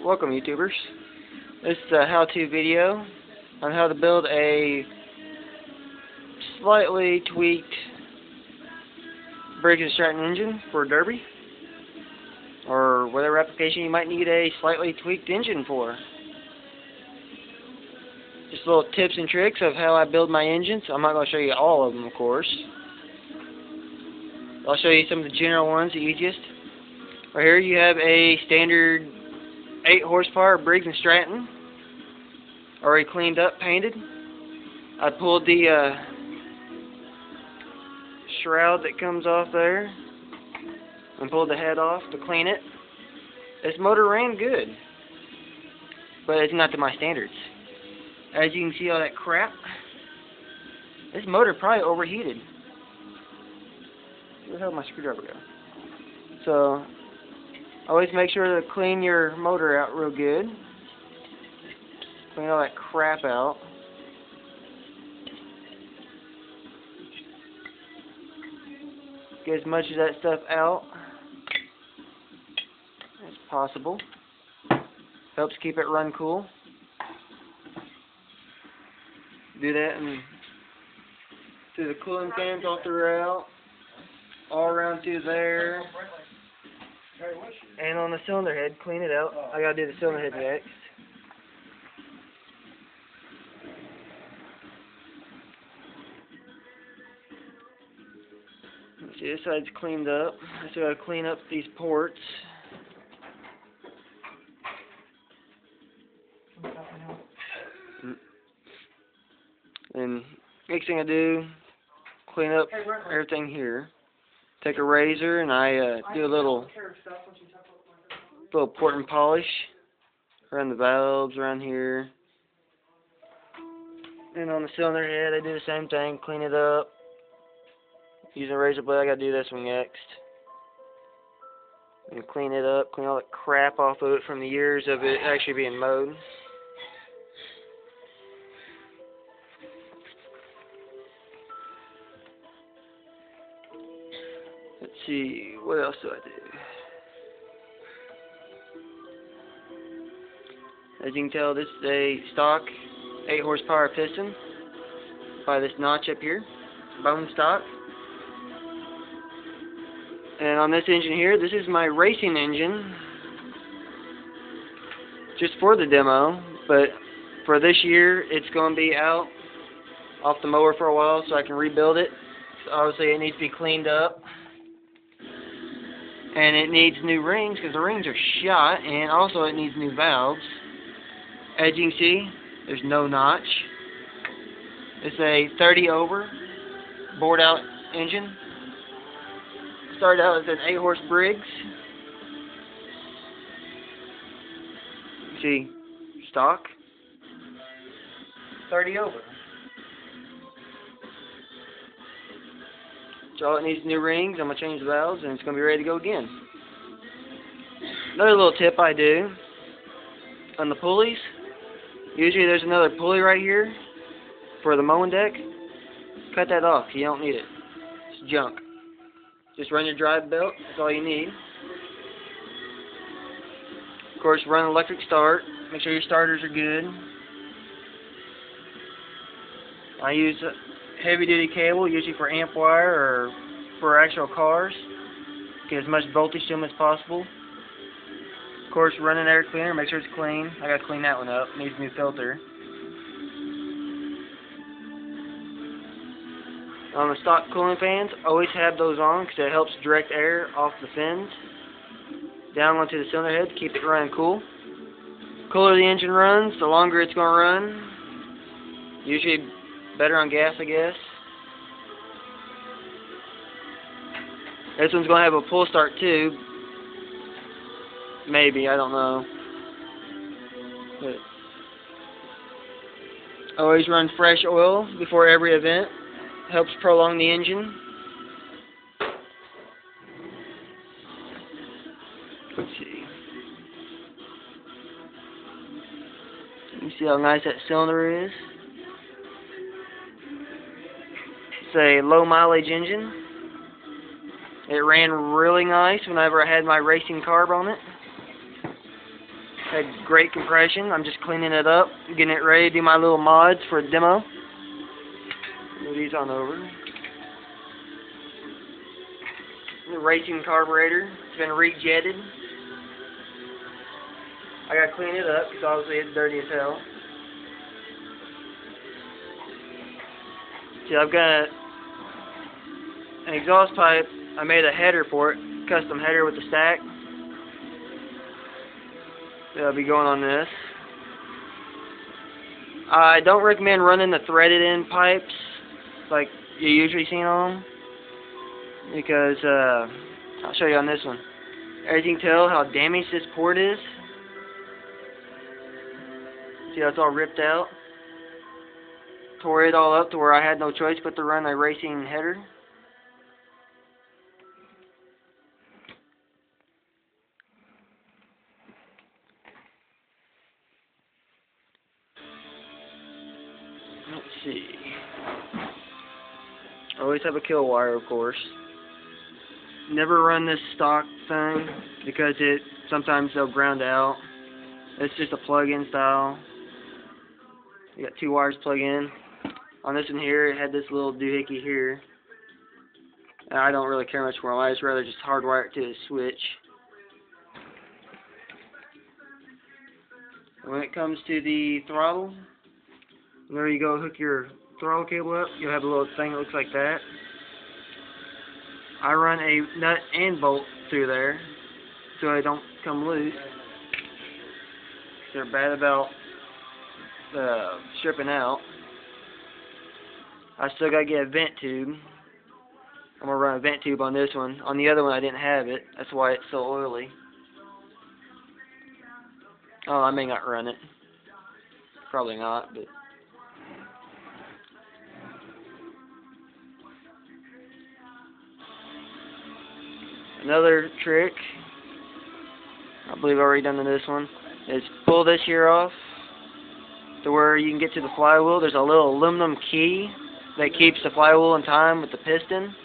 Welcome, YouTubers. This is a how-to video on how to build a slightly tweaked Briggs & Stratton engine for a derby, or whatever application you might need a slightly tweaked engine for. Just little tips and tricks of how I build my engines. I'm not going to show you all of them, of course. I'll show you some of the general ones, the easiest. Right here you have a standard 8 horsepower Briggs & Stratton, already cleaned up, painted. I pulled the shroud that comes off there and pulled the head off to clean it. This motor ran good, but it's not to my standards. As you can see all that crap, this motor probably overheated. Where the hell did my screwdriver go? So always make sure to clean your motor out real good. Clean all that crap out. Get as much of that stuff out as possible. Helps keep it run cool. Do that and through the cooling fans all throughout, all around through there. And on the cylinder head, clean it out. I gotta do the cylinder head next. See, this side's cleaned up. I still gotta clean up these ports. And next thing I do, clean up everything here. Take a razor and I do a little port and polish around the valves around here. And on the cylinder head I do the same thing, clean it up. Using a razor blade, I gotta do this one next. And clean it up, clean all the crap off of it from the years of it actually being mowed. Let's see, what else do I do? As you can tell, this is a stock 8 horsepower piston by this notch up here, bone stock. And on this engine here, this is my racing engine, just for the demo, but for this year, it's going to be out off the mower for a while so I can rebuild it. So obviously it needs to be cleaned up. And it needs new rings because the rings are shot, and also it needs new valves. As you can see, there's no notch. It's a 30 over bored out engine. Started out as an 8 horse Briggs. See, stock 30 over. So all it needs new rings. I'm going to change the valves and it's going to be ready to go again. Another little tip I do on the pulleys. Usually there's another pulley right here for the mowing deck. Cut that off. You don't need it. It's junk. Just run your drive belt. That's all you need. Of course, run electric start. Make sure your starters are good. I use heavy duty cable, usually for amp wire or for actual cars. Get as much voltage to them as possible. Of course, run an air cleaner, make sure it's clean. I gotta clean that one up, needs a new filter. On the stock cooling fans, always have those on because it helps direct air off the fins down onto the cylinder head to keep it running cool. The cooler the engine runs, the longer it's gonna run. Usually better on gas, I guess. This one's going to have a pull start too. Maybe, I don't know. But always run fresh oil before every event. Helps prolong the engine. Let's see. You see how nice that cylinder is? It's a low mileage engine. It ran really nice whenever I had my racing carb on it. Had great compression. I'm just cleaning it up, getting it ready to do my little mods for a demo. Move these on over. The racing carburetor. It's been rejetted. I gotta clean it up because obviously it's dirty as hell. See, I've got an exhaust pipe. I made a header for it, custom header with the stack. That'll be going on this. I don't recommend running the threaded in pipes like you usually see on them, because I'll show you on this one. As you can tell how damaged this port is. See how it's all ripped out? Tore it all up to where I had no choice but to run a racing header. Let's see. Always have a kill wire, of course. Never run this stock thing because sometimes they'll ground out. It's just a plug-in style. You got 2 wires plug in. On this one here, it had this little doohickey here. And I don't really care much for them. I just rather just hardwire it to the switch. When it comes to the throttle, there you go, hook your throttle cable up. You'll have a little thing that looks like that. I run a nut and bolt through there so they don't come loose. They're bad about stripping out. I still gotta get a vent tube. I'm gonna run a vent tube on this one. On the other one I didn't have it. That's why it's so oily. Oh, I may not run it. Probably not, but another trick, I believe I've already done this one, is pull this here off to where you can get to the flywheel. There's a little aluminum key that keeps the flywheel in time with the piston.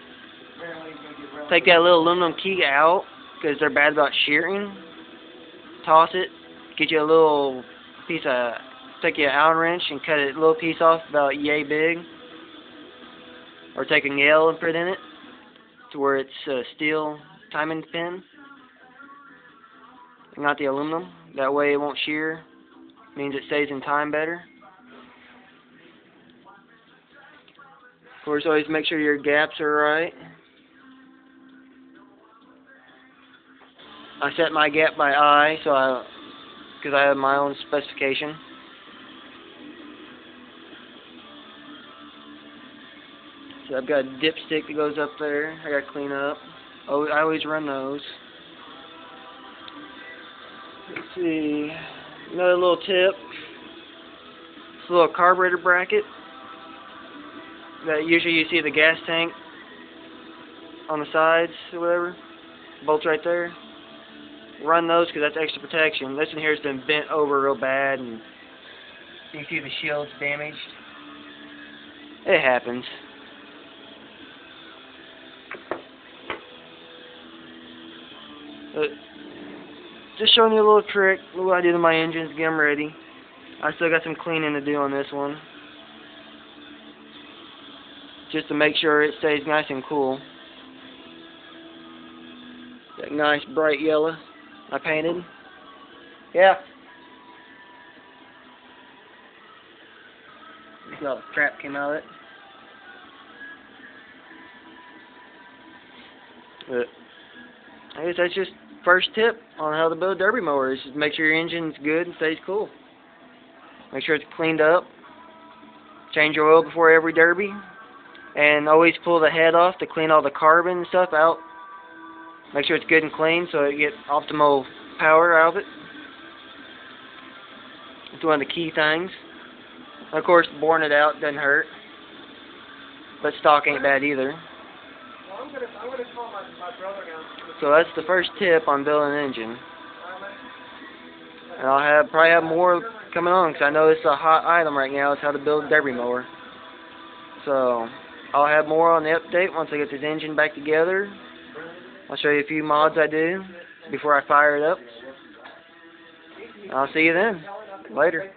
Take that little aluminum key out because they're bad about shearing. Toss it, get you a little piece of, take you an Allen wrench and cut a little piece off about yay big. Or take a nail and put it in it to where it's a steel timing pin, not the aluminum. That way it won't shear. Means it stays in time better. Of course, always make sure your gaps are right. I set my gap by eye, because I have my own specification. So I've got a dipstick that goes up there. I got to clean up. Oh, I always run those. Let's see. Another little tip. It's a little carburetor bracket that usually you see the gas tank on the sides or whatever. Bolts right there. Run those because that's extra protection. This one here has been bent over real bad and you can see the shield's damaged. It happens. But just showing you a little trick, what I do to my engines to get them ready. I still got some cleaning to do on this one, just to make sure it stays nice and cool. That nice bright yellow I painted. Yeah. Look how the crap came out of it. But I guess that's just first tip on how to build a derby mower, is just make sure your engine's good and stays cool. Make sure it's cleaned up. Change your oil before every derby. And always pull the head off to clean all the carbon and stuff out. Make sure it's good and clean so you get optimal power out of it. It's one of the key things. Of course, boring it out doesn't hurt. But stock ain't bad either. I'm gonna call my brother now. So that's the first tip on building an engine. And I'll probably have more coming on because I know it's a hot item right now. It's how to build a derby mower. So I'll have more on the update once I get this engine back together. I'll show you a few mods I do before I fire it up. I'll see you then. Later.